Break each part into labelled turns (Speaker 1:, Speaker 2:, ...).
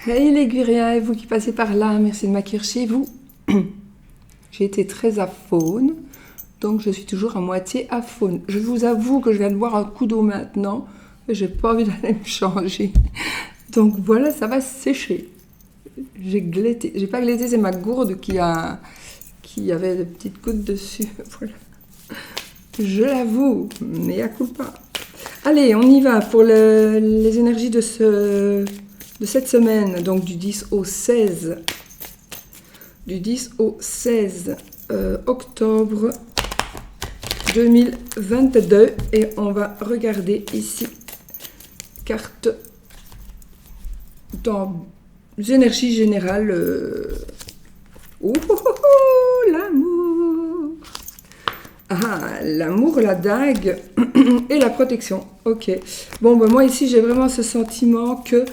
Speaker 1: Hey les Guiriens, et vous qui passez par là, merci de m'accueillir chez vous. J'ai été très aphone, donc je suis toujours à moitié aphone. Je vous avoue que je viens de boire un coup d'eau maintenant, et j'ai pas envie d'aller me changer. Donc voilà, ça va sécher. J'ai gletté, j'ai pas gletté, c'est ma gourde qui avait des petites gouttes dessus. Voilà. Je l'avoue, mais à coup pas. Allez, on y va pour les énergies de cette semaine, donc du 10 au 16. Du 10 au 16 octobre 2022. Et on va regarder ici, carte dans les énergies générales. L'amour. Ah, l'amour, la dague et la protection. Ok. Bon, ben moi ici, j'ai vraiment ce sentiment que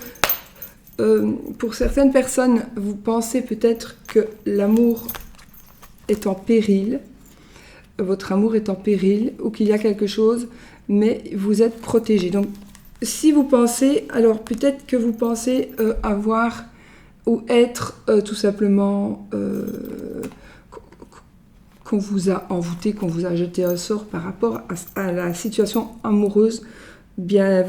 Speaker 1: pour certaines personnes, vous pensez peut-être que l'amour est en péril, votre amour est en péril, ou qu'il y a quelque chose, mais vous êtes protégé. Donc, si vous pensez, alors peut-être que vous pensez avoir ou être tout simplement qu'on vous a envoûté, qu'on vous a jeté un sort par rapport à la situation amoureuse. Bien,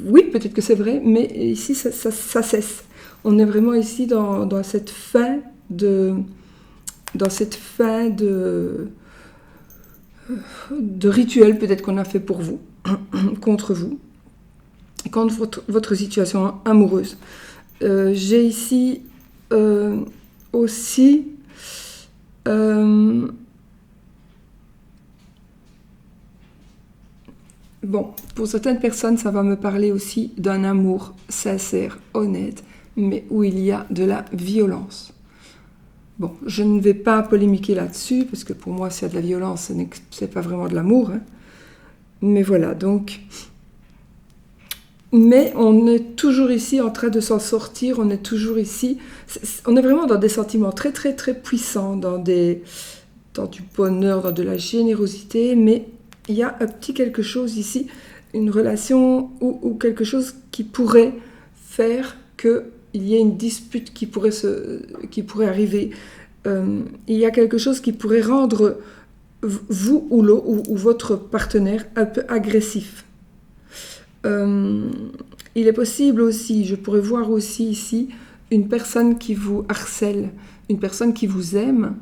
Speaker 1: oui, peut-être que c'est vrai, mais ici, ça cesse. On est vraiment ici dans cette fin de... Dans cette fin de rituel peut-être qu'on a fait pour vous, contre vous, contre votre situation amoureuse. J'ai ici aussi... Bon, pour certaines personnes, ça va me parler aussi d'un amour sincère, honnête, mais où il y a de la violence. Bon, je ne vais pas polémiquer là-dessus, parce que pour moi, s'il y a de la violence, ce n'est pas vraiment de l'amour. Hein. Mais voilà, donc... Mais on est toujours ici en train de s'en sortir, on est toujours ici... On est vraiment dans des sentiments très, très, très puissants, dans du bonheur, dans de la générosité, mais... Il y a un petit quelque chose ici, une relation ou quelque chose qui pourrait faire qu'il y ait une dispute qui pourrait arriver. Il y a quelque chose qui pourrait rendre vous ou votre partenaire un peu agressif. Il est possible aussi, je pourrais voir aussi ici, une personne qui vous harcèle, une personne qui vous aime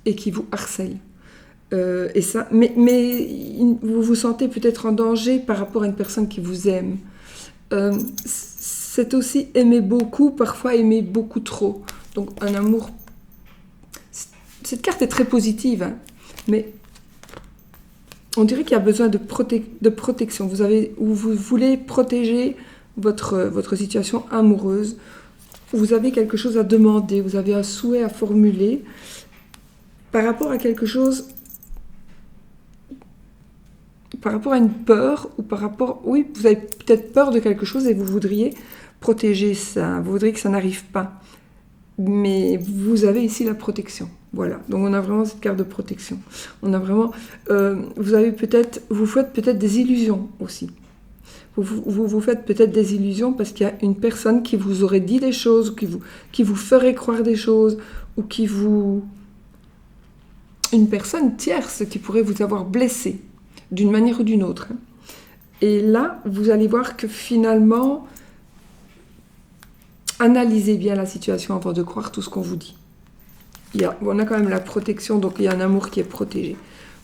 Speaker 1: et qui vous harcèle. Et ça, mais vous vous sentez peut-être en danger par rapport à une personne qui vous aime. C'est aussi aimer beaucoup, parfois aimer beaucoup trop. Donc un amour... Cette carte est très positive, hein, mais on dirait qu'il y a besoin de protection. Vous voulez protéger votre situation amoureuse. Vous avez quelque chose à demander, vous avez un souhait à formuler par rapport à quelque chose... Par rapport à une peur ou par rapport... Oui, vous avez peut-être peur de quelque chose et vous voudriez protéger ça. Vous voudriez que ça n'arrive pas. Mais vous avez ici la protection. Voilà. Donc on a vraiment cette carte de protection. On a vraiment... vous faites peut-être des illusions aussi. Vous faites peut-être des illusions parce qu'il y a une personne qui vous aurait dit des choses, qui vous ferait croire des choses, ou qui vous... Une personne tierce qui pourrait vous avoir blessé. D'une manière ou d'une autre. Et là, vous allez voir que finalement, analysez bien la situation avant de croire tout ce qu'on vous dit. On a quand même la protection, donc il y a un amour qui est protégé.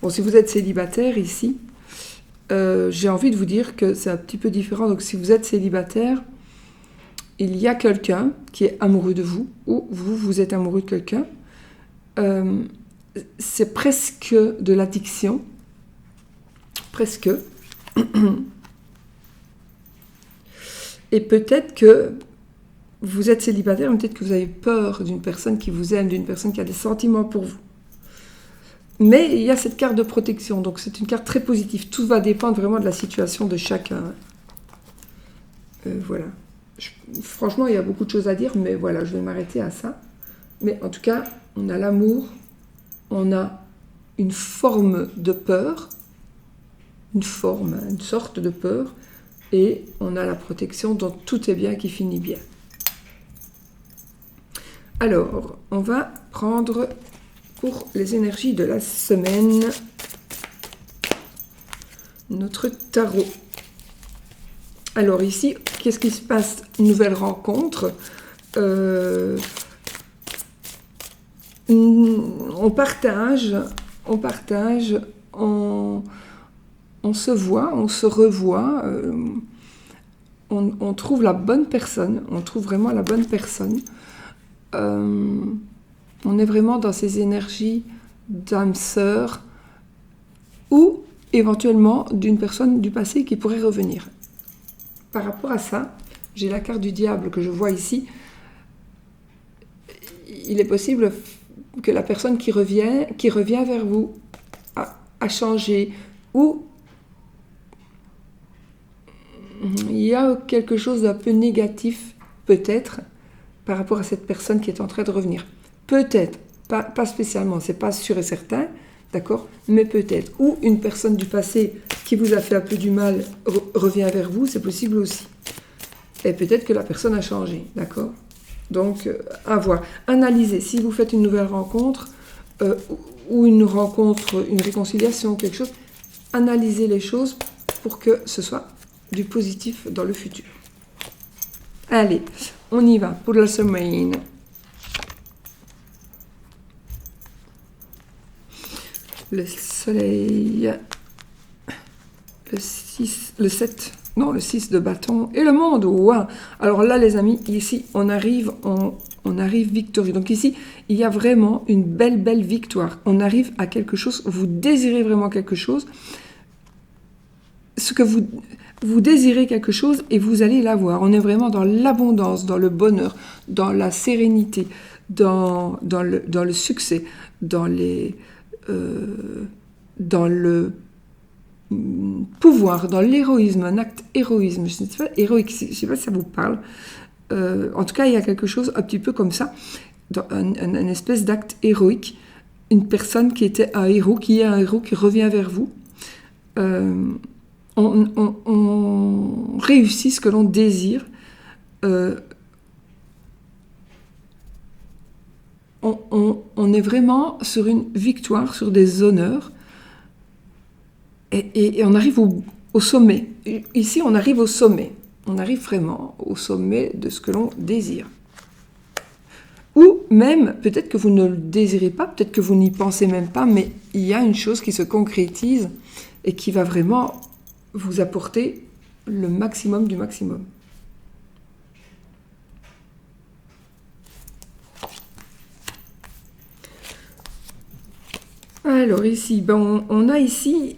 Speaker 1: Bon, si vous êtes célibataire ici, j'ai envie de vous dire que c'est un petit peu différent. Donc si vous êtes célibataire, il y a quelqu'un qui est amoureux de vous, ou vous êtes amoureux de quelqu'un. C'est presque de l'addiction. Presque. Et peut-être que vous êtes célibataire, mais peut-être que vous avez peur d'une personne qui vous aime, d'une personne qui a des sentiments pour vous. Mais il y a cette carte de protection, donc c'est une carte très positive. Tout va dépendre vraiment de la situation de chacun. Voilà. Franchement, il y a beaucoup de choses à dire, mais voilà, je vais m'arrêter à ça. Mais en tout cas, on a l'amour, on a une forme de peur, une sorte de peur, et on a la protection, donc tout est bien qui finit bien. Alors, on va prendre pour les énergies de la semaine notre tarot. Alors ici, qu'est-ce qui se passe? Nouvelle rencontre. On partage, on se voit, on se revoit, on trouve la bonne personne, on trouve vraiment la bonne personne. On est vraiment dans ces énergies d'âme sœur ou éventuellement d'une personne du passé qui pourrait revenir. Par rapport à ça, j'ai la carte du diable que je vois ici. Il est possible que la personne qui revient vers vous a changé, ou il y a quelque chose d'un peu négatif, peut-être, par rapport à cette personne qui est en train de revenir. Peut-être, pas spécialement, c'est pas sûr et certain, d'accord, mais peut-être. Ou une personne du passé qui vous a fait un peu du mal revient vers vous, c'est possible aussi. Et peut-être que la personne a changé, d'accord. Donc, à voir. Analysez. Si vous faites une nouvelle rencontre, ou une rencontre, une réconciliation, quelque chose, analysez les choses pour que ce soit du positif dans le futur. Allez, on y va pour la semaine. Le soleil, le 6 de bâton et le monde. Wow. Alors là, les amis, ici, on arrive victorieux. Donc ici, il y a vraiment une belle victoire. On arrive à quelque chose, vous désirez vraiment quelque chose. Ce que vous désirez quelque chose et vous allez l'avoir. On est vraiment dans l'abondance, dans le bonheur, dans la sérénité, dans le succès, dans le pouvoir, dans l'héroïsme, un acte héroïsme. Je ne sais pas, héroïque, je ne sais pas si ça vous parle. En tout cas, il y a quelque chose un petit peu comme ça, dans un espèce d'acte héroïque. Une personne qui était un héros, qui est un héros, qui revient vers vous. On réussit ce que l'on désire. On est vraiment sur une victoire, sur des honneurs. Et on arrive au sommet. Ici, on arrive au sommet. On arrive vraiment au sommet de ce que l'on désire. Ou même, peut-être que vous ne le désirez pas, peut-être que vous n'y pensez même pas, mais il y a une chose qui se concrétise et qui va vraiment vous apporter le maximum du maximum. Alors ici, on a ici,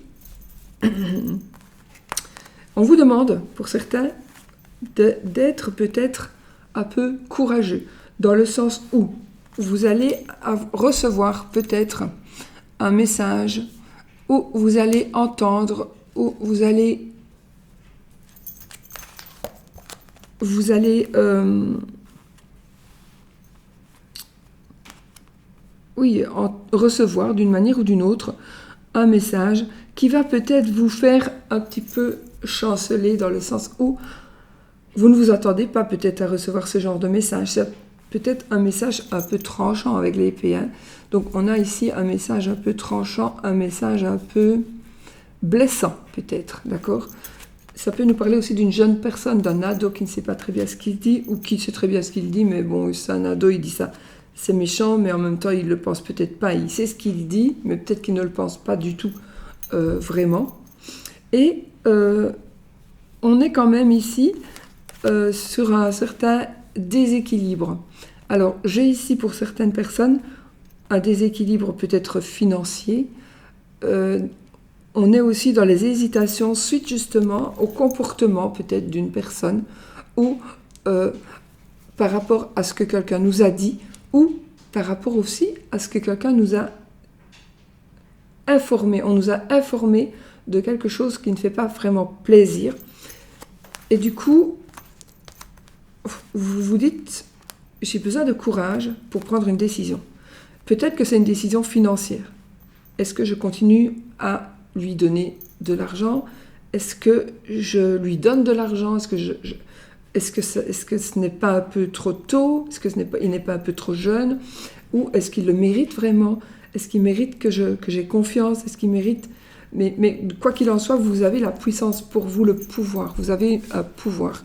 Speaker 1: on vous demande, pour certains, d'être peut-être un peu courageux, dans le sens où vous allez recevoir peut-être un message, où vous allez entendre, où vous allez recevoir d'une manière ou d'une autre un message qui va peut-être vous faire un petit peu chanceler, dans le sens où vous ne vous attendez pas peut-être à recevoir ce genre de message. C'est peut-être un message un peu tranchant avec l'épée. Donc on a ici un message un peu tranchant, un message un peu blessant peut-être, d'accord? Ça peut nous parler aussi d'une jeune personne, d'un ado qui ne sait pas très bien ce qu'il dit, ou qui sait très bien ce qu'il dit, mais bon, c'est un ado, il dit ça. C'est méchant, mais en même temps, il ne le pense peut-être pas. Il sait ce qu'il dit, mais peut-être qu'il ne le pense pas du tout vraiment. Et on est quand même ici sur un certain déséquilibre. Alors, j'ai ici pour certaines personnes un déséquilibre peut-être financier. On est aussi dans les hésitations suite justement au comportement peut-être d'une personne, ou par rapport à ce que quelqu'un nous a dit, ou par rapport aussi à ce que quelqu'un nous a informé. On nous a informé de quelque chose qui ne fait pas vraiment plaisir. Et du coup, vous vous dites, j'ai besoin de courage pour prendre une décision. Peut-être que c'est une décision financière. Est-ce que je continue à lui donner de l'argent? Est-ce que je lui donne de l'argent? est-ce que ce n'est pas un peu trop tôt? Est-ce qu'il n'est pas un peu trop jeune? Ou est-ce qu'il le mérite vraiment? Est-ce qu'il mérite que j'ai confiance? Est-ce qu'il mérite... Mais quoi qu'il en soit, vous avez la puissance pour vous, le pouvoir. Vous avez un pouvoir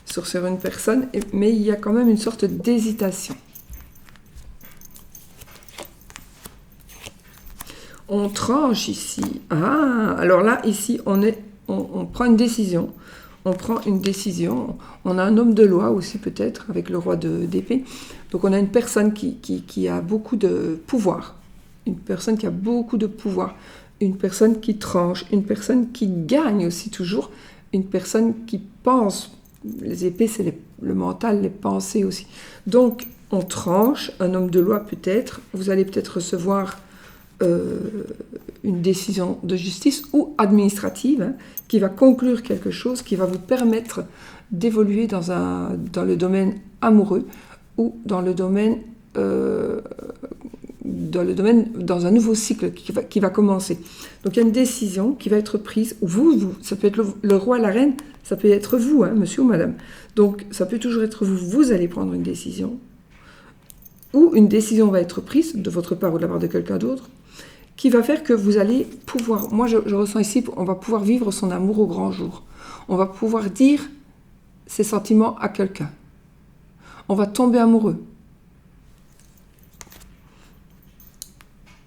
Speaker 1: sur une personne, mais il y a quand même une sorte d'hésitation. On tranche ici. Ah, alors là, ici, on prend une décision. On prend une décision. On a un homme de loi aussi, peut-être, avec le roi d'épée. Donc, on a une personne qui a beaucoup de pouvoir. Une personne qui a beaucoup de pouvoir. Une personne qui tranche. Une personne qui gagne aussi toujours. Une personne qui pense. Les épées, c'est le mental, les pensées aussi. Donc, on tranche. Un homme de loi, peut-être. Vous allez peut-être recevoir... une décision de justice ou administrative qui va conclure quelque chose, qui va vous permettre d'évoluer dans le domaine amoureux ou dans un nouveau cycle qui va commencer. Donc il y a une décision qui va être prise, ça peut être le roi, la reine, ça peut être vous, monsieur ou madame. Donc ça peut toujours être vous allez prendre une décision, ou une décision va être prise de votre part ou de la part de quelqu'un d'autre, qui va faire que vous allez pouvoir, moi je ressens ici, on va pouvoir vivre son amour au grand jour. On va pouvoir dire ses sentiments à quelqu'un. On va tomber amoureux.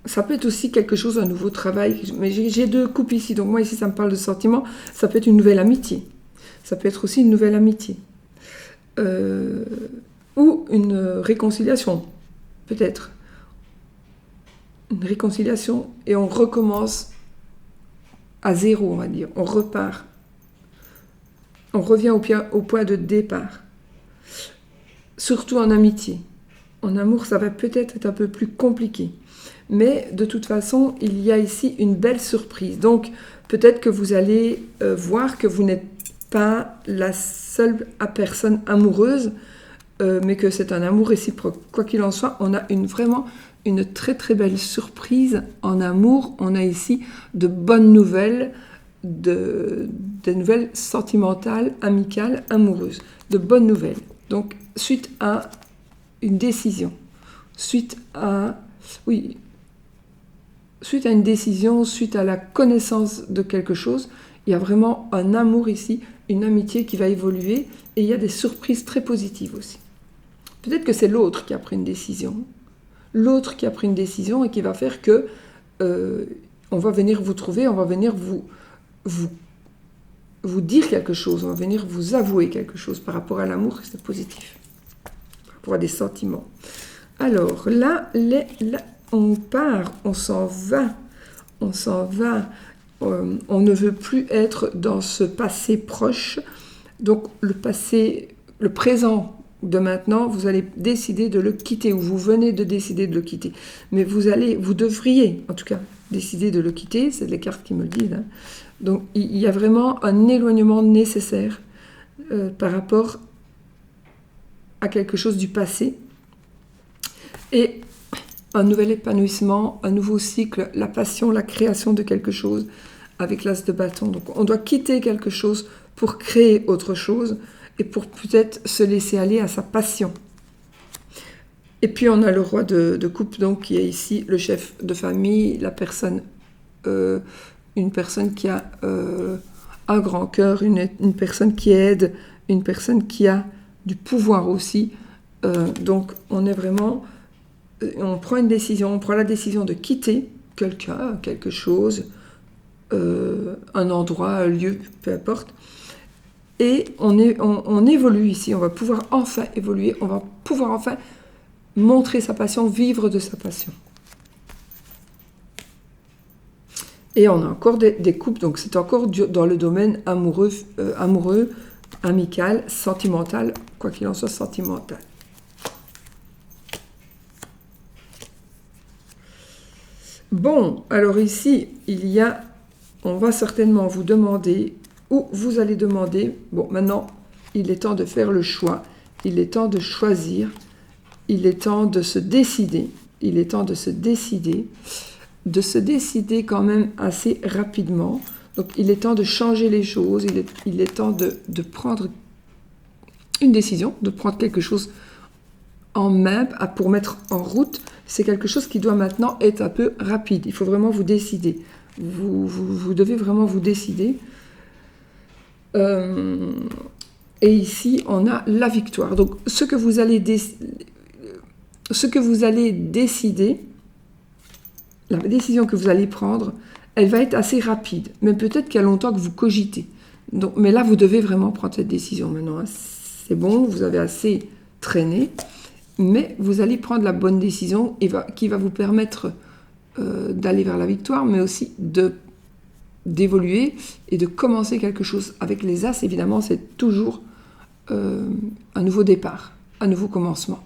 Speaker 1: Ça peut être aussi quelque chose, un nouveau travail, mais j'ai deux coupes ici, donc moi ici ça me parle de sentiments, ça peut être une nouvelle amitié. Ça peut être aussi une nouvelle amitié. Ou une réconciliation, peut-être. Une réconciliation et on recommence à zéro, on va dire. On repart. On revient au point de départ. Surtout en amitié. En amour, ça va peut-être être un peu plus compliqué. Mais de toute façon, il y a ici une belle surprise. Donc, peut-être que vous allez voir que vous n'êtes pas la seule personne amoureuse, mais que c'est un amour réciproque. Quoi qu'il en soit, on a vraiment une très très belle surprise en amour. On a ici de bonnes nouvelles, des nouvelles sentimentales, amicales, amoureuses. De bonnes nouvelles. Donc, suite à une décision, suite à une décision, suite à la connaissance de quelque chose, il y a vraiment un amour ici, une amitié qui va évoluer et il y a des surprises très positives aussi. Peut-être que c'est l'autre qui a pris une décision. L'autre qui a pris une décision et qui va faire que on va venir vous trouver, on va venir vous dire quelque chose, on va venir vous avouer quelque chose par rapport à l'amour, c'est positif, par rapport à des sentiments. Alors là, on part, on s'en va, on ne veut plus être dans ce passé proche, donc le présent de maintenant, vous allez décider de le quitter, ou vous venez de décider de le quitter. Mais vous devriez, en tout cas, décider de le quitter, c'est les cartes qui me le disent. Donc, il y a vraiment un éloignement nécessaire par rapport à quelque chose du passé. Et un nouvel épanouissement, un nouveau cycle, la passion, la création de quelque chose avec l'as de bâton. Donc, on doit quitter quelque chose pour créer autre chose, et pour peut-être se laisser aller à sa passion. Et puis on a le roi de coupe, donc qui est ici le chef de famille, la personne, une personne qui a un grand cœur, une personne qui aide, une personne qui a du pouvoir aussi. Donc on est vraiment, on prend une décision, on prend la décision de quitter quelqu'un, quelque chose, un endroit, un lieu, peu importe. Et on évolue ici, on va pouvoir enfin évoluer, on va pouvoir enfin montrer sa passion, vivre de sa passion. Et on a encore des couples, donc c'est encore dans le domaine amoureux, amical, sentimental, quoi qu'il en soit, sentimental. Bon, alors ici, on va certainement vous demander, ou vous allez demander, bon, maintenant, il est temps de faire le choix, il est temps de choisir, il est temps de se décider, quand même assez rapidement. Donc, il est temps de changer les choses, il est temps de prendre une décision, de prendre quelque chose en main pour mettre en route. C'est quelque chose qui doit maintenant être un peu rapide. Il faut vraiment vous décider. Vous devez vraiment vous décider. Et ici, on a la victoire. Donc, ce que vous allez décider, la décision que vous allez prendre, elle va être assez rapide. Mais peut-être qu'il y a longtemps que vous cogitez. Donc, mais là, vous devez vraiment prendre cette décision maintenant. Hein. C'est bon, vous avez assez traîné. Mais vous allez prendre la bonne décision qui va vous permettre d'aller vers la victoire, mais aussi d'évoluer et de commencer quelque chose. Avec les As, évidemment, c'est toujours un nouveau départ, un nouveau commencement.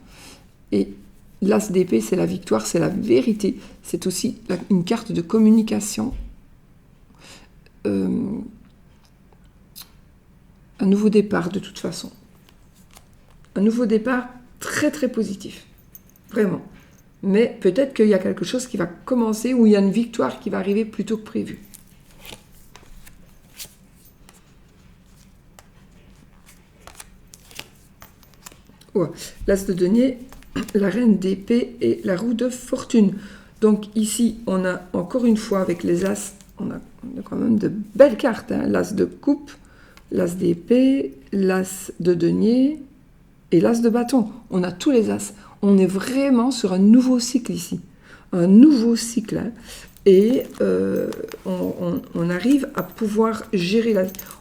Speaker 1: Et l'As d'épée, c'est la victoire, c'est la vérité. C'est aussi une carte de communication. Un nouveau départ, de toute façon. Un nouveau départ très, très positif. Vraiment. Mais peut-être qu'il y a quelque chose qui va commencer ou il y a une victoire qui va arriver plus tôt que prévu. Ouais. L'As de denier, la reine d'épée et la roue de fortune. Donc ici, on a encore une fois avec les As, on a quand même de belles cartes. Hein. L'As de coupe, l'As d'épée, l'As de denier et l'As de bâton. On a tous les As. On est vraiment sur un nouveau cycle ici. Un nouveau cycle. Hein. Et on arrive à pouvoir gérer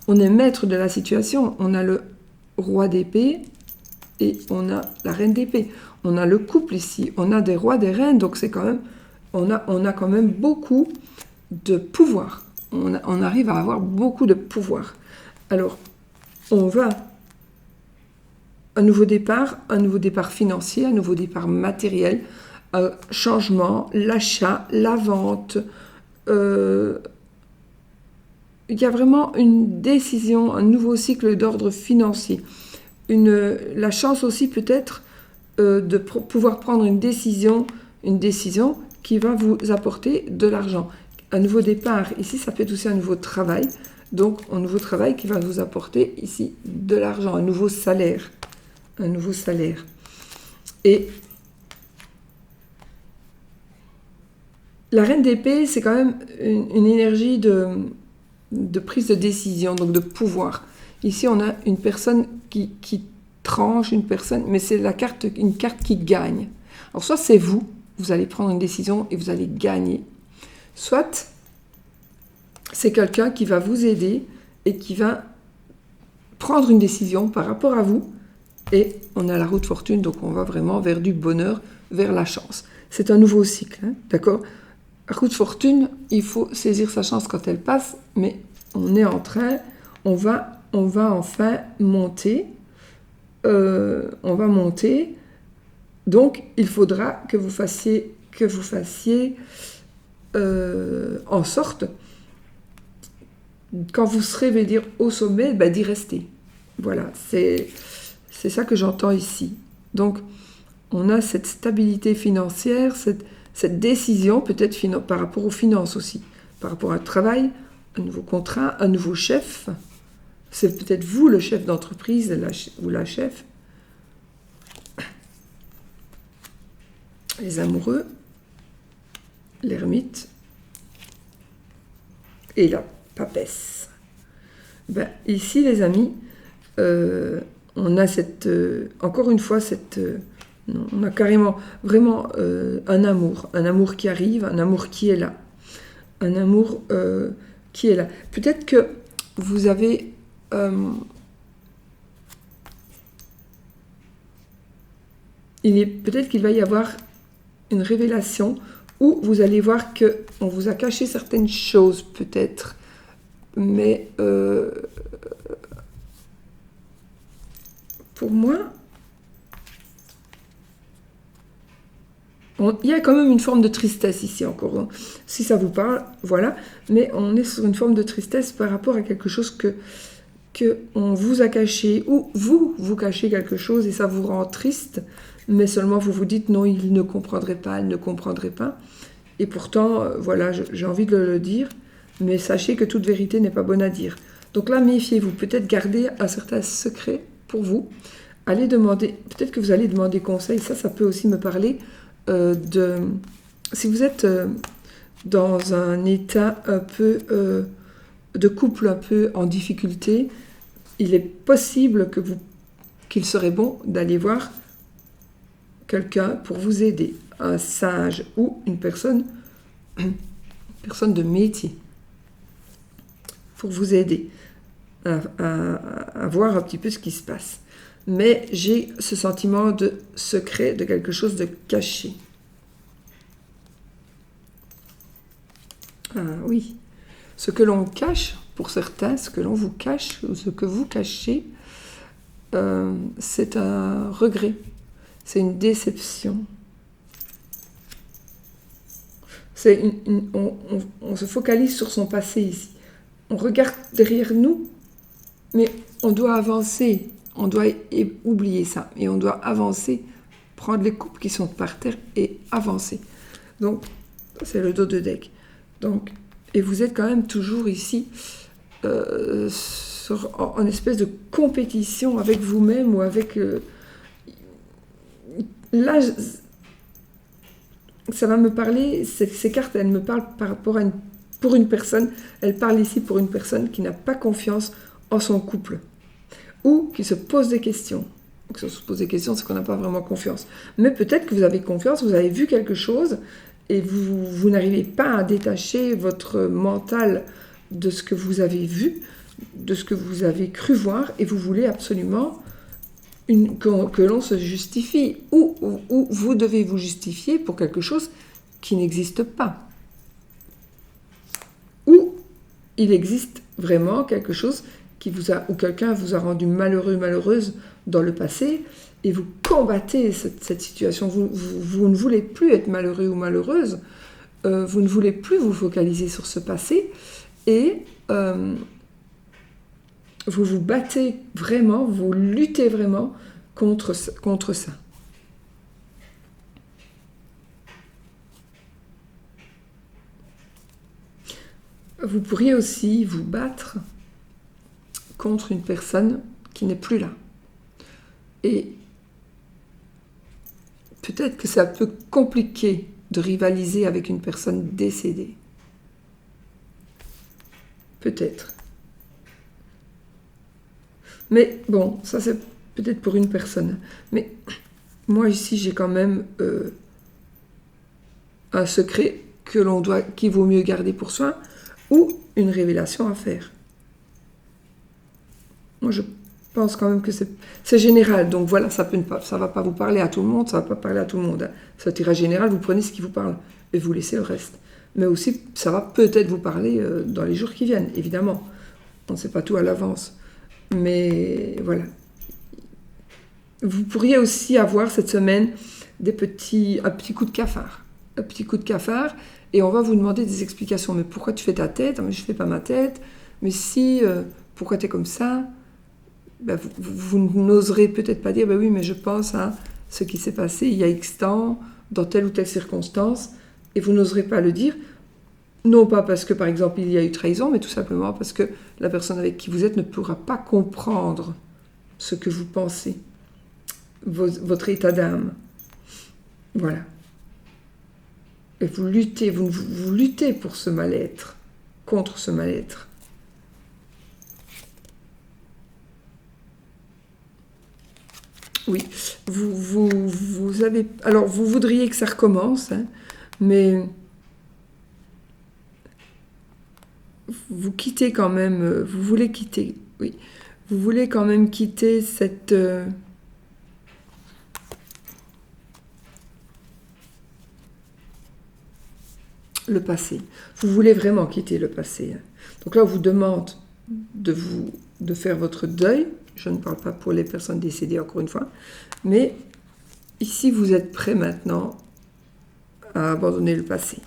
Speaker 1: on est maître de la situation. On a le roi d'épée et on a la reine d'épée. On a le couple ici. On a des rois, des reines. Donc c'est quand même... On a quand même beaucoup de pouvoir. On arrive à avoir beaucoup de pouvoir. Alors, on va... un nouveau départ financier, un nouveau départ matériel, un changement, l'achat, la vente. Il y a vraiment une décision, un nouveau cycle d'ordre financier. La chance aussi peut-être de pouvoir prendre une décision qui va vous apporter de l'argent. Un nouveau départ, ici ça peut être aussi un nouveau travail. Donc un nouveau travail qui va vous apporter ici de l'argent, un nouveau salaire. Un nouveau salaire. Et la reine d'épée, c'est quand même une énergie de prise de décision, donc de pouvoir. Ici, on a une personne qui tranche, une personne, mais c'est une carte qui gagne. Alors, soit c'est vous allez prendre une décision et vous allez gagner. Soit c'est quelqu'un qui va vous aider et qui va prendre une décision par rapport à vous. Et on a la roue de fortune, donc on va vraiment vers du bonheur, vers la chance. C'est un nouveau cycle, hein, d'accord ? La roue de fortune, il faut saisir sa chance quand elle passe, mais on est en train, on va enfin monter. On va monter. Donc, il faudra que vous fassiez en sorte, quand vous serez, veut dire, au sommet, d'y rester. Voilà, c'est ça que j'entends ici. Donc, on a cette stabilité financière, cette décision, peut-être par rapport aux finances aussi, par rapport à un travail, un nouveau contrat, un nouveau chef. C'est peut-être vous le chef d'entreprise ou la chef. Les amoureux, l'ermite et la papesse. Ici, les amis, on a encore une fois on a carrément vraiment un amour qui arrive, un amour qui est là, un amour qui est là. Peut-être que vous avez peut-être qu'il va y avoir une révélation où vous allez voir que on vous a caché certaines choses peut-être, mais pour moi, il y a quand même une forme de tristesse ici encore, hein. Si ça vous parle, voilà, mais on est sur une forme de tristesse par rapport à quelque chose que on vous a caché, ou vous cachez quelque chose et ça vous rend triste, mais seulement vous vous dites non, il ne comprendrait pas, elle ne comprendrait pas. Et pourtant, voilà, j'ai envie de le dire, mais sachez que toute vérité n'est pas bonne à dire. Donc là, méfiez-vous, peut-être garder un certain secret pour vous, allez demander, peut-être que vous allez demander conseil, ça peut aussi me parler si vous êtes dans un état un peu de couple un peu en difficulté, il est possible qu'il serait bon d'aller voir quelqu'un pour vous aider, un sage ou une personne de métier, pour vous aider à voir un petit peu ce qui se passe. Mais j'ai ce sentiment de secret, de quelque chose de caché. Ah oui, ce que l'on cache, pour certains, ce que l'on vous cache, ou ce que vous cachez, c'est un regret, c'est une déception. On se focalise sur son passé ici. On regarde derrière nous, mais on doit avancer, on doit oublier ça, et on doit avancer, prendre les coupes qui sont par terre et avancer. Donc, c'est le dos de deck. Donc, et vous êtes quand même toujours ici en espèce de compétition avec vous-même ou avec... là, ça va me parler, ces cartes, elles me parlent par rapport pour une personne, elles parlent ici pour une personne qui n'a pas confiance en son couple ou qui se pose des questions. Donc, si on se pose des questions, c'est qu'on n'a pas vraiment confiance. Mais peut-être que vous avez confiance, vous avez vu quelque chose et vous n'arrivez pas à détacher votre mental de ce que vous avez vu, de ce que vous avez cru voir, et vous voulez absolument que l'on se justifie, ou vous devez vous justifier pour quelque chose qui n'existe pas. Ou il existe vraiment quelque chose où quelqu'un vous a rendu malheureux, malheureuse dans le passé, et vous combattez cette situation. Vous ne voulez plus être malheureux ou malheureuse, vous ne voulez plus vous focaliser sur ce passé, et vous vous battez vraiment, vous luttez vraiment contre ça. Vous pourriez aussi vous battre contre une personne qui n'est plus là. Et peut-être que c'est un peu compliqué de rivaliser avec une personne décédée. Peut-être. Mais bon, ça c'est peut-être pour une personne. Mais moi ici, j'ai quand même un secret qu'il vaut mieux garder pour soi ou une révélation à faire. Moi, je pense quand même que c'est général. Donc voilà, ça ne va pas vous parler à tout le monde, ça ne va pas parler à tout le monde. C'est un tirage général, vous prenez ce qui vous parle et vous laissez le reste. Mais aussi, ça va peut-être vous parler dans les jours qui viennent, évidemment. On ne sait pas tout à l'avance. Mais voilà. Vous pourriez aussi avoir cette semaine un petit coup de cafard. Un petit coup de cafard, et on va vous demander des explications. Mais pourquoi tu fais ta tête? Mais je ne fais pas ma tête. Mais si, pourquoi tu es comme ça? Ben, vous n'oserez peut-être pas dire, ben oui, mais je pense à ce qui s'est passé il y a X temps, dans telle ou telle circonstance, et vous n'oserez pas le dire, non pas parce que, par exemple, il y a eu trahison, mais tout simplement parce que la personne avec qui vous êtes ne pourra pas comprendre ce que vous pensez, votre état d'âme. Voilà. Et vous luttez pour ce mal-être, contre ce mal-être. Oui, vous avez... Alors, vous voudriez que ça recommence, hein, mais vous quittez quand même... Vous voulez quitter, oui. Vous voulez quand même quitter le passé. Vous voulez vraiment quitter le passé. Hein. Donc là, on vous demande de faire votre deuil. Je ne parle pas pour les personnes décédées, encore une fois. Mais ici, vous êtes prêt maintenant à abandonner le passé.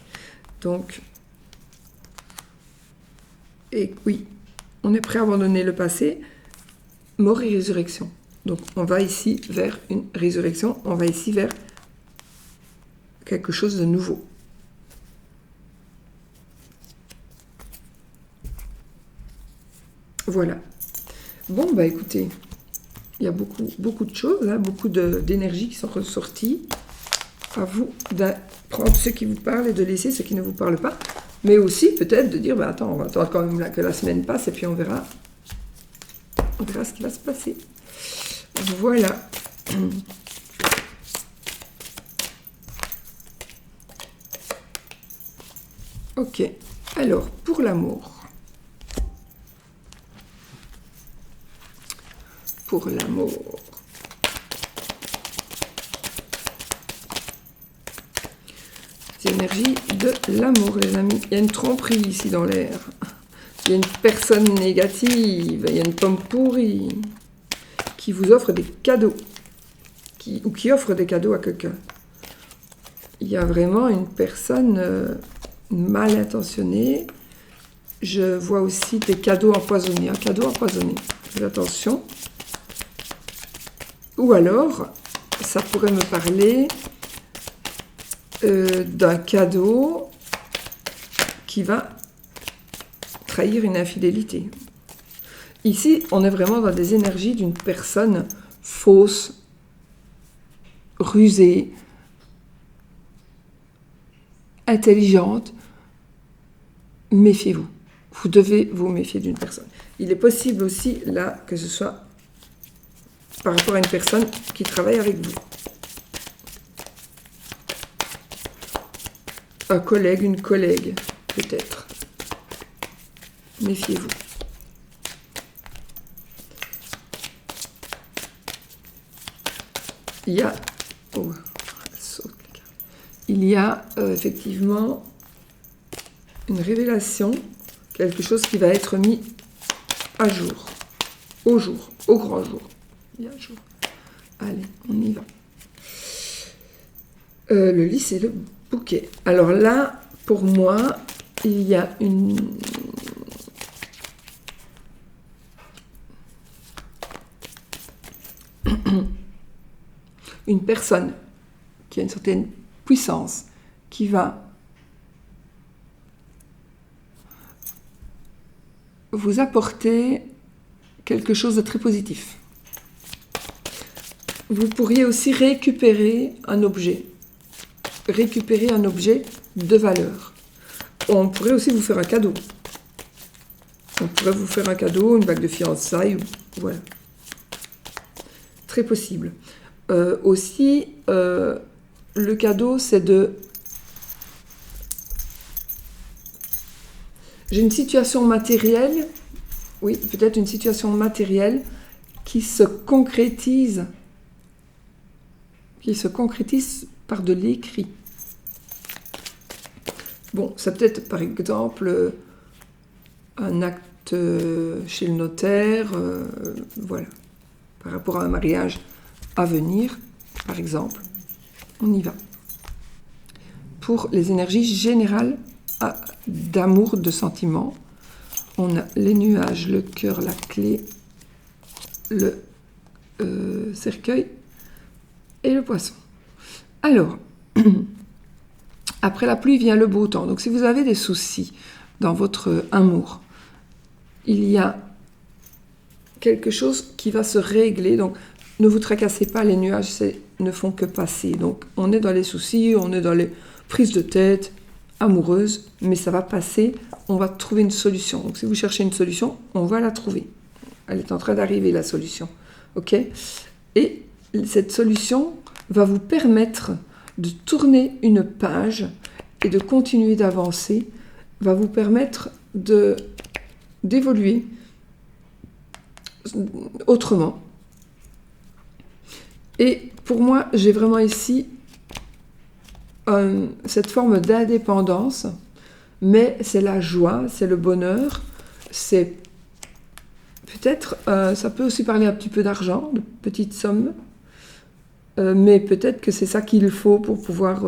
Speaker 1: Donc, et oui, on est prêt à abandonner le passé. Mort et résurrection. Donc, on va ici vers une résurrection. On va ici vers quelque chose de nouveau. Voilà. Bon, bah écoutez, Il y a beaucoup de choses, hein, beaucoup d'énergie qui sont ressorties. À vous de prendre ce qui vous parle et de laisser ce qui ne vous parle pas. Mais aussi peut-être de dire, bah, attends, on va attendre quand même que la semaine passe et puis on verra ce qui va se passer. Voilà. Ok. Alors, pour l'amour. Pour l'amour. L'énergie de l'amour, les amis. Il y a une tromperie ici dans l'air. Il y a une personne négative. Il y a une pomme pourrie qui vous offre des cadeaux. Ou qui offre des cadeaux à quelqu'un. Il y a vraiment une personne mal intentionnée. Je vois aussi des cadeaux empoisonnés. Un cadeau empoisonné. Faites attention. Ou alors, ça pourrait me parler d'un cadeau qui va trahir une infidélité. Ici, on est vraiment dans des énergies d'une personne fausse, rusée, intelligente. Méfiez-vous. Vous devez vous méfier d'une personne. Il est possible aussi, là, que ce soit par rapport à une personne qui travaille avec vous. Un collègue, une collègue, peut-être. Méfiez-vous. Il y a... Oh, elle saute, les gars. Il y a effectivement une révélation, quelque chose qui va être mis à jour, au grand jour. Il y a un jour. Allez, on y va. Le lys et le bouquet. Alors là, pour moi, il y a une personne qui a une certaine puissance, qui va vous apporter quelque chose de très positif. Vous pourriez aussi récupérer un objet de valeur. On pourrait aussi vous faire un cadeau. On pourrait vous faire un cadeau, une bague de fiançailles, voilà. Très possible. Aussi, le cadeau, c'est de... J'ai une situation matérielle, oui, peut-être une situation matérielle qui se concrétise par de l'écrit. Bon, ça peut être par exemple un acte chez le notaire, voilà, par rapport à un mariage à venir, par exemple. On y va. Pour les énergies générales d'amour, de sentiments, on a les nuages, le cœur, la clé, le cercueil et le poisson. Alors, après la pluie vient le beau temps. Donc si vous avez des soucis dans votre amour, il y a quelque chose qui va se régler. Donc ne vous tracassez pas, les nuages ne font que passer. Donc on est dans les soucis, on est dans les prises de tête amoureuses, mais ça va passer, on va trouver une solution. Donc si vous cherchez une solution, on va la trouver. Elle est en train d'arriver, la solution. Ok ? Et cette solution va vous permettre de tourner une page et de continuer d'avancer, va vous permettre d'évoluer autrement. Et pour moi, j'ai vraiment ici cette forme d'indépendance, mais c'est la joie, c'est le bonheur, c'est peut-être, ça peut aussi parler un petit peu d'argent, de petites sommes, mais peut-être que c'est ça qu'il faut pour pouvoir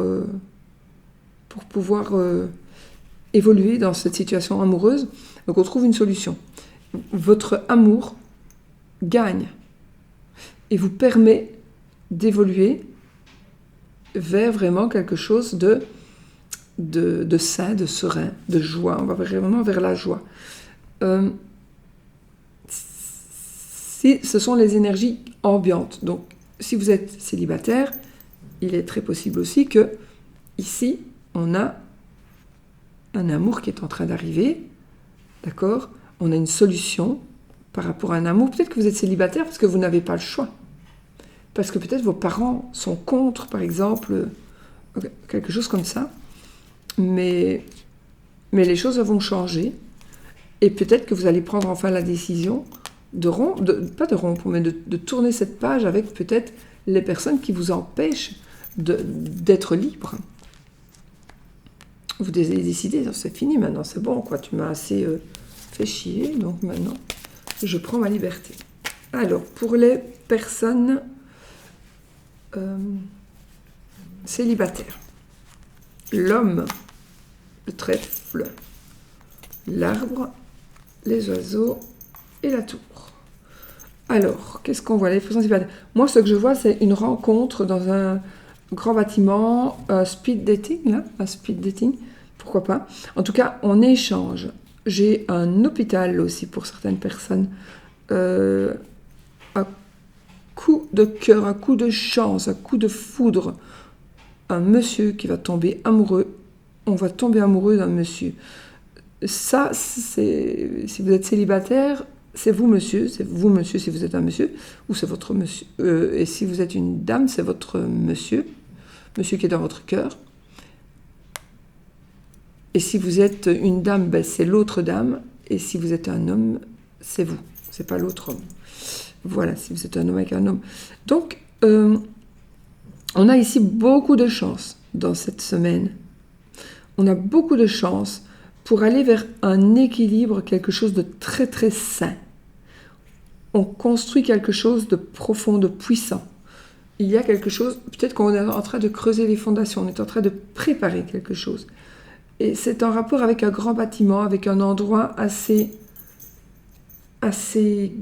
Speaker 1: évoluer dans cette situation amoureuse. Donc on trouve une solution. Votre amour gagne et vous permet d'évoluer vers vraiment quelque chose de sain, de serein, de joie. On va vraiment vers la joie. ce sont les énergies ambiantes. Donc, si vous êtes célibataire, il est très possible aussi que, ici, on a un amour qui est en train d'arriver, d'accord? On a une solution par rapport à un amour. Peut-être que vous êtes célibataire parce que vous n'avez pas le choix. Parce que peut-être vos parents sont contre, par exemple, quelque chose comme ça. Mais les choses vont changer. Et peut-être que vous allez prendre enfin la décision de rompre, pas de rompre, mais de tourner cette page avec peut-être les personnes qui vous empêchent d'être libre. Vous avez décidé, c'est fini maintenant, c'est bon, quoi. Tu m'as assez fait chier, donc maintenant, je prends ma liberté. Alors, pour les personnes célibataires, l'homme, le trèfle, l'arbre, les oiseaux et la tour. Alors, qu'est-ce qu'on voit? Les personnes célibataires. Moi, ce que je vois, c'est une rencontre dans un grand bâtiment, un speed dating, là, un speed dating, pourquoi pas. En tout cas, on échange. J'ai un hôpital aussi pour certaines personnes. Un coup de cœur, un coup de chance, un coup de foudre. Un monsieur qui va tomber amoureux. On va tomber amoureux d'un monsieur. Ça, c'est si vous êtes célibataire, c'est vous monsieur si vous êtes un monsieur, ou c'est votre monsieur. Et si vous êtes une dame, c'est votre monsieur qui est dans votre cœur. Et si vous êtes une dame, ben, c'est l'autre dame. Et si vous êtes un homme, c'est vous, c'est pas l'autre homme. Voilà, si vous êtes un homme avec un homme. Donc, on a ici beaucoup de chance dans cette semaine. On a beaucoup de chance pour aller vers un équilibre, quelque chose de très très sain. On construit quelque chose de profond, de puissant. Il y a quelque chose, peut-être qu'on est en train de creuser les fondations, on est en train de préparer quelque chose. Et c'est en rapport avec un grand bâtiment, avec un endroit assez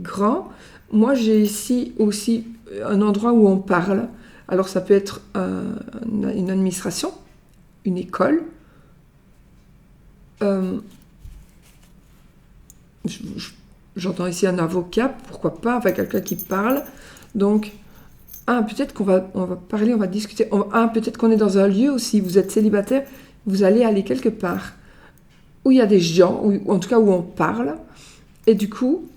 Speaker 1: grand. Moi, j'ai ici aussi un endroit où on parle. Alors, ça peut être une administration, une école. J'entends ici un avocat, pourquoi pas, enfin quelqu'un qui parle. Donc, peut-être qu'on va parler, on va discuter. Peut-être qu'on est dans un lieu aussi, vous êtes célibataire, vous allez aller quelque part où il y a des gens, ou en tout cas où on parle. Et du coup,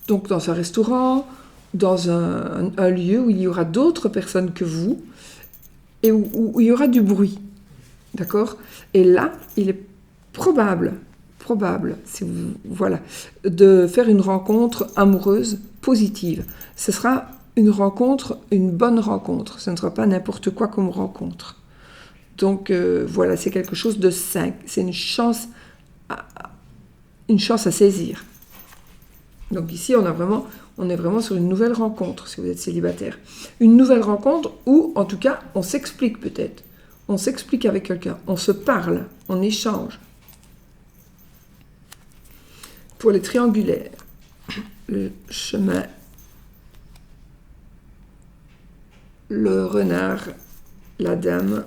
Speaker 1: donc dans un restaurant, dans un lieu où il y aura d'autres personnes que vous, et où il y aura du bruit. D'accord? Et là, il est probable, si vous, voilà, de faire une rencontre amoureuse positive. Ce sera une rencontre, une bonne rencontre. Ce ne sera pas n'importe quoi comme rencontre. Donc voilà, c'est quelque chose de sain. C'est une chance à saisir. Donc ici, on est vraiment sur une nouvelle rencontre, si vous êtes célibataire. Une nouvelle rencontre où, en tout cas, on s'explique peut-être. On s'explique avec quelqu'un, on se parle, on échange. Pour les triangulaires, le chemin, le renard, la dame,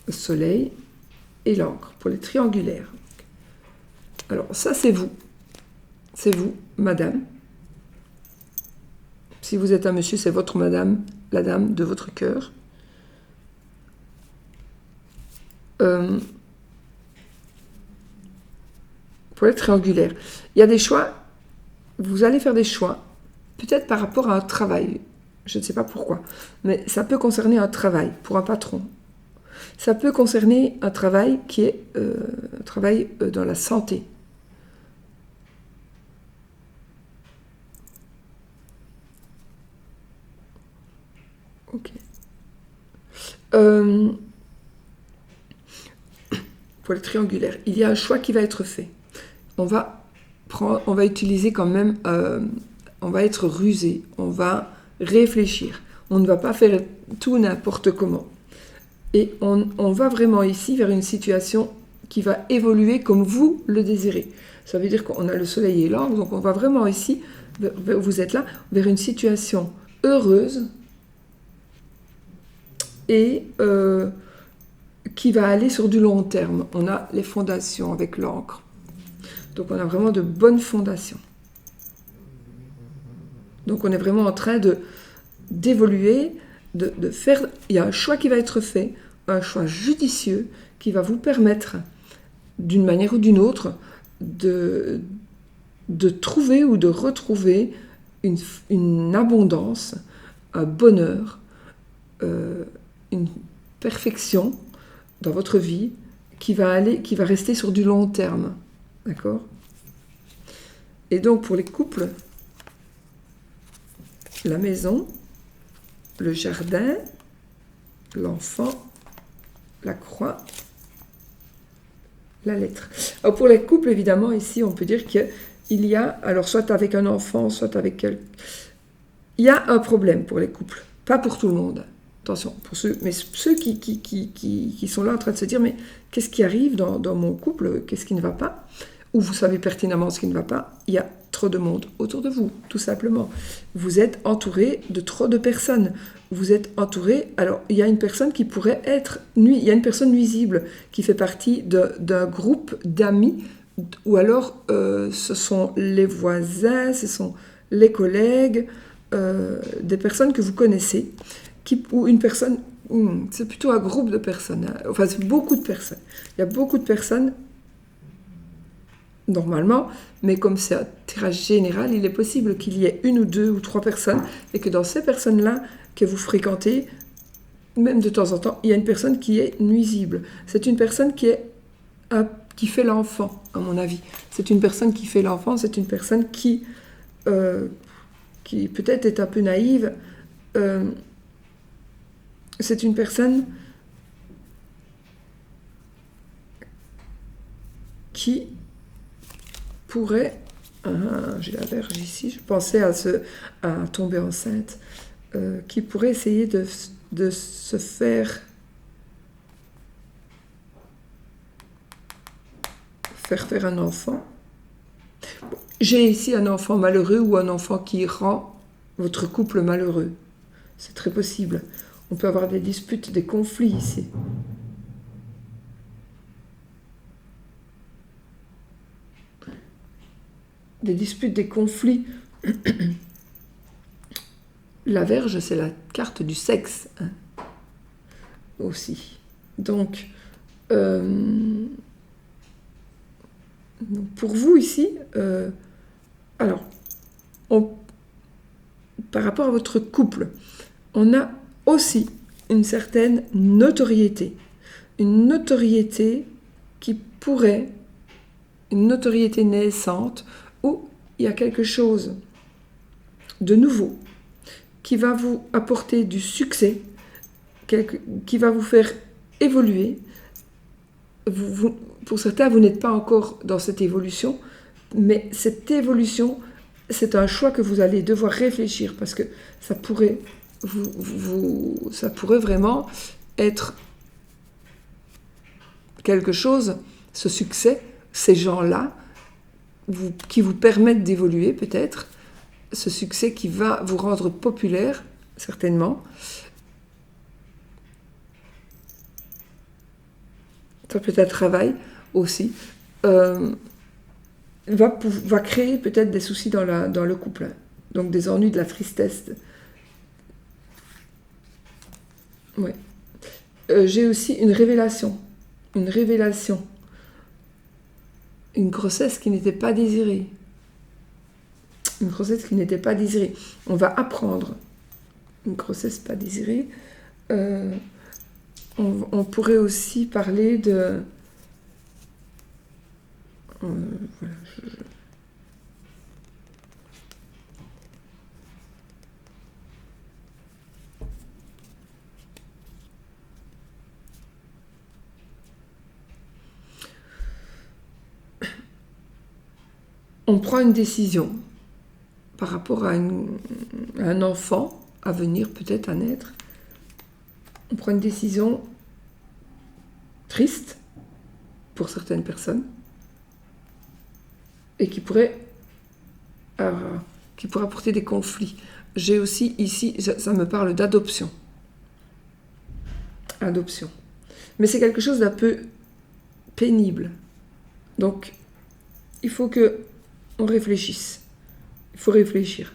Speaker 1: le soleil et l'encre. Pour les triangulaires. Alors ça, c'est vous. C'est vous, madame. Si vous êtes un monsieur, c'est votre madame, la dame de votre cœur. Pour les triangulaires, il y a des choix. Vous allez faire des choix, peut-être par rapport à un travail. Je ne sais pas pourquoi, mais ça peut concerner un travail pour un patron. Ça peut concerner un travail qui est un travail dans la santé. Ok. Pour les triangulaires, il y a un choix qui va être fait. On va utiliser quand même, on va être rusé, on va réfléchir. On ne va pas faire tout n'importe comment. Et on va vraiment ici vers une situation qui va évoluer comme vous le désirez. Ça veut dire qu'on a le soleil et l'angle, donc on va vraiment ici, vous êtes là, vers une situation heureuse et qui va aller sur du long terme. On a les fondations avec l'encre. Donc on a vraiment de bonnes fondations. Donc on est vraiment en train d'évoluer, de faire... Il y a un choix qui va être fait, un choix judicieux qui va vous permettre, d'une manière ou d'une autre, de trouver ou de retrouver une abondance, un bonheur, une perfection dans votre vie qui va rester sur du long terme. D'accord ? Et donc pour les couples, la maison, le jardin, l'enfant, la croix, la lettre. Alors pour les couples, évidemment, ici, on peut dire qu'il y a, alors soit avec un enfant, soit avec quelqu'un, il y a un problème pour les couples, pas pour tout le monde. Attention, mais ceux qui sont là en train de se dire, mais qu'est-ce qui arrive dans mon couple, qu'est-ce qui ne va pas ? Ou vous savez pertinemment ce qui ne va pas, il y a trop de monde autour de vous, tout simplement. Vous êtes entouré de trop de personnes. Vous êtes entouré... Alors, il y a une personne qui pourrait être... Il y a une personne nuisible qui fait partie d'un groupe d'amis, ou alors ce sont les voisins, ce sont les collègues, des personnes que vous connaissez, ou une personne... c'est plutôt un groupe de personnes. Enfin, c'est beaucoup de personnes. Il y a beaucoup de personnes... normalement, mais comme c'est un tirage général, il est possible qu'il y ait 1 ou 2 ou 3 personnes, et que dans ces personnes-là que vous fréquentez, même de temps en temps, il y a une personne qui est nuisible. C'est une personne qui fait l'enfant, à mon avis. C'est une personne qui fait l'enfant, c'est une personne qui peut-être est un peu naïve. C'est une personne qui pourrait, j'ai la verge ici, je pensais à tomber enceinte, qui pourrait essayer de se faire un enfant. Bon, j'ai ici un enfant malheureux ou un enfant qui rend votre couple malheureux. C'est très possible. On peut avoir des disputes, des conflits ici. Des disputes, des conflits. La Vierge, c'est la carte du sexe, hein, aussi. Donc, pour vous ici, alors, par rapport à votre couple, on a aussi une certaine notoriété. Une notoriété qui pourrait, une notoriété naissante, où il y a quelque chose de nouveau qui va vous apporter du succès, qui va vous faire évoluer. Pour certains, vous n'êtes pas encore dans cette évolution, mais cette évolution, c'est un choix que vous allez devoir réfléchir, parce que ça pourrait, ça pourrait vraiment être quelque chose, ce succès, ces gens-là, qui vous permettent d'évoluer peut-être, ce succès qui va vous rendre populaire, certainement. Ça peut être un travail aussi. Va créer peut-être des soucis dans le couple. Donc des ennuis, de la tristesse. Ouais. J'ai aussi une révélation. Une révélation. Une grossesse qui n'était pas désirée. Une grossesse qui n'était pas désirée. On va apprendre. Une grossesse pas désirée. On pourrait aussi parler de... voilà, on prend une décision par rapport à un enfant à venir, peut-être à naître. On prend une décision triste pour certaines personnes et qui pourrait apporter des conflits. J'ai aussi ici, ça me parle d'adoption. Adoption. Mais c'est quelque chose d'un peu pénible. Donc, il faut qu'on réfléchisse. Il faut réfléchir.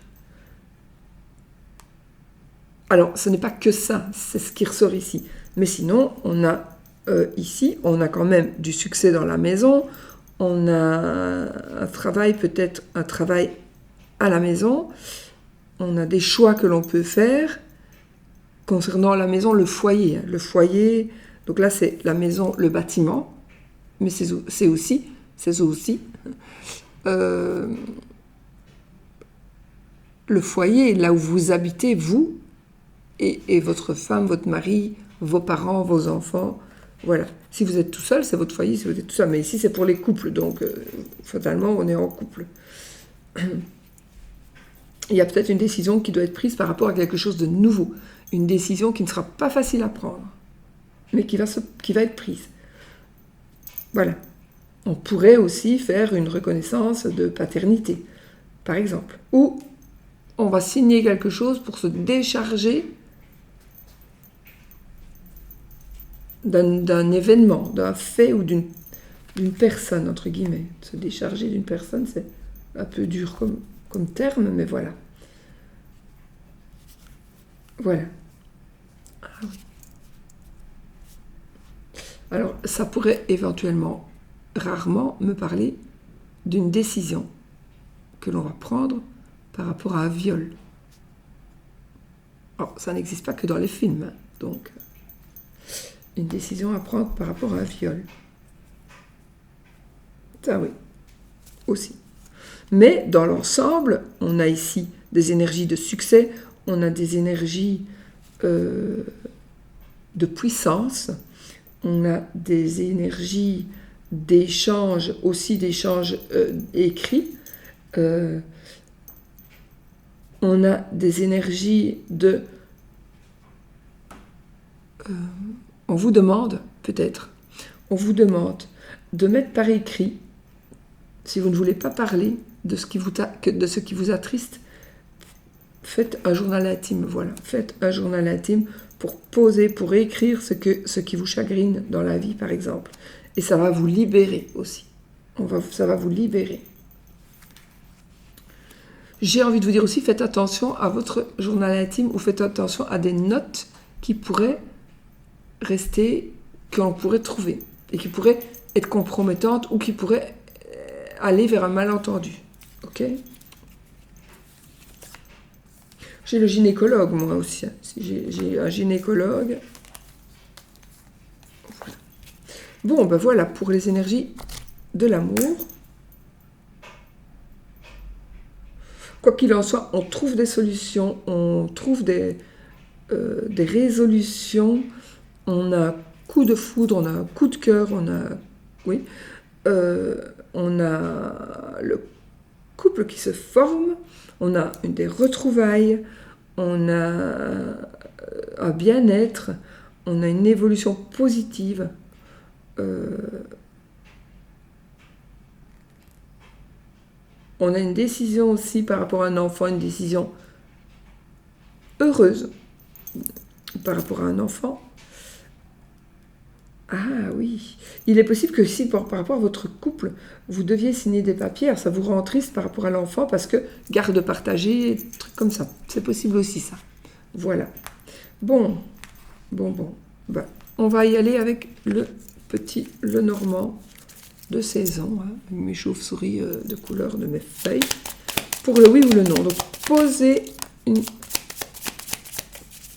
Speaker 1: Alors, ce n'est pas que ça, c'est ce qui ressort ici. Mais sinon, on a ici, on a quand même du succès dans la maison, on a un travail, peut-être un travail à la maison, on a des choix que l'on peut faire concernant la maison, le foyer. Le foyer, donc là c'est la maison, le bâtiment, mais c'est aussi le foyer, là où vous habitez, vous, et votre femme, votre mari, vos parents, vos enfants. Voilà. Si vous êtes tout seul, c'est votre foyer, si vous êtes tout seul. Mais ici, c'est pour les couples, donc fatalement, on est en couple. Il y a peut-être une décision qui doit être prise par rapport à quelque chose de nouveau. Une décision qui ne sera pas facile à prendre, mais qui va être prise. Voilà. On pourrait aussi faire une reconnaissance de paternité, par exemple. Ou on va signer quelque chose pour se décharger d'un événement, d'un fait ou d'une personne, entre guillemets. Se décharger d'une personne, c'est un peu dur comme terme, mais voilà. Voilà. Ah oui. Alors, ça pourrait éventuellement, rarement, me parler d'une décision que l'on va prendre par rapport à un viol. Alors, ça n'existe pas que dans les films, hein, donc une décision à prendre par rapport à un viol. Ça oui, aussi. Mais dans l'ensemble, on a ici des énergies de succès, on a des énergies de puissance, on a des énergies d'échange, aussi d'échange écrit, on a des énergies de... on vous demande, peut-être, on vous demande de mettre par écrit, si vous ne voulez pas parler de ce qui vous attriste, faites un journal intime, voilà. Faites un journal intime pour poser, pour écrire ce qui vous chagrine dans la vie, par exemple. Et ça va vous libérer aussi. Ça va vous libérer. J'ai envie de vous dire aussi, faites attention à votre journal intime ou faites attention à des notes qui pourraient rester, que l'on pourrait trouver et qui pourraient être compromettantes ou qui pourraient aller vers un malentendu. Ok ? J'ai le gynécologue, moi aussi. J'ai un gynécologue. Voilà. Bon, ben voilà pour les énergies de l'amour. Quoi qu'il en soit, on trouve des solutions, on trouve des résolutions, on a un coup de foudre, on a un coup de cœur, on a le couple qui se forme, on a des retrouvailles, on a un bien-être, on a une évolution positive. On a une décision aussi par rapport à un enfant, une décision heureuse par rapport à un enfant. Ah oui, il est possible que si par rapport à votre couple, vous deviez signer des papiers, alors ça vous rend triste par rapport à l'enfant parce que garde partagée, trucs comme ça. C'est possible aussi ça. Voilà. Bon. Ben, on va y aller avec le petit Lenormand de 16 ans, hein, mes chauves-souris de couleur de mes feuilles, pour le oui ou le non. Donc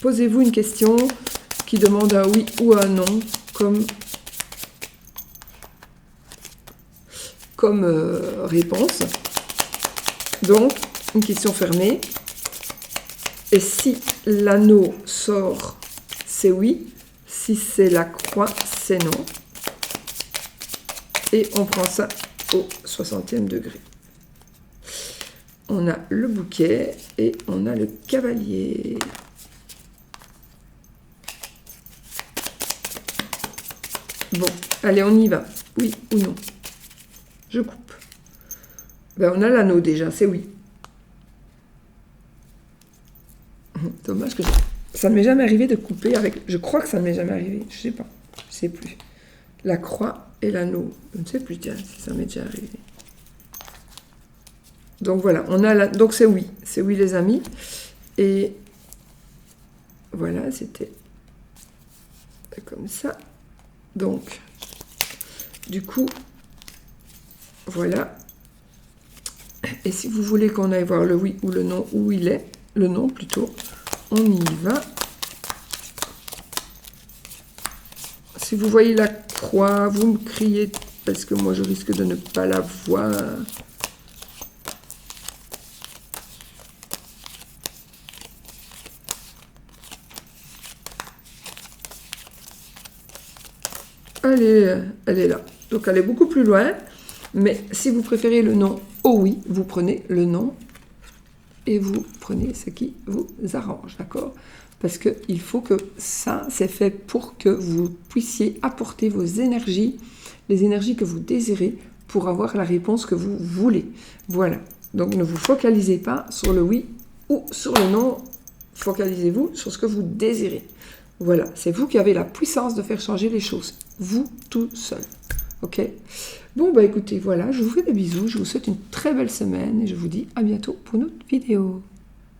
Speaker 1: posez-vous une question qui demande un oui ou un non comme réponse. Donc, une question fermée. Et si l'anneau sort, c'est oui. Si c'est la croix, c'est non. Et on prend ça au 60e degré. On a le bouquet et on a le cavalier. Bon, allez, on y va. Oui ou non? Je coupe. Ben, on a l'anneau déjà, c'est oui. Dommage que ça ne m'est jamais arrivé de couper avec... Je crois que ça ne m'est jamais arrivé. Je sais pas. Je sais plus. La croix et l'anneau. Je ne sais plus, tiens, si ça m'est déjà arrivé. Donc voilà, on a donc c'est oui. C'est oui, les amis. Et Voilà, c'était comme ça. Donc, du coup, voilà. Et si vous voulez qu'on aille voir le oui ou le non, où il est, le non plutôt, on y va. Si vous voyez la croix, vous me criez, parce que moi je risque de ne pas la voir. Elle est là. Donc elle est beaucoup plus loin. Mais si vous préférez le non au oui, vous prenez le non et vous prenez ce qui vous arrange, d'accord? Parce qu'il faut que ça, c'est fait pour que vous puissiez apporter vos énergies, les énergies que vous désirez pour avoir la réponse que vous voulez. Voilà. Donc ne vous focalisez pas sur le oui ou sur le non. Focalisez-vous sur ce que vous désirez. Voilà, c'est vous qui avez la puissance de faire changer les choses. Vous, tout seul. Ok? Bon, bah écoutez, voilà, je vous fais des bisous. Je vous souhaite une très belle semaine et je vous dis à bientôt pour une autre vidéo.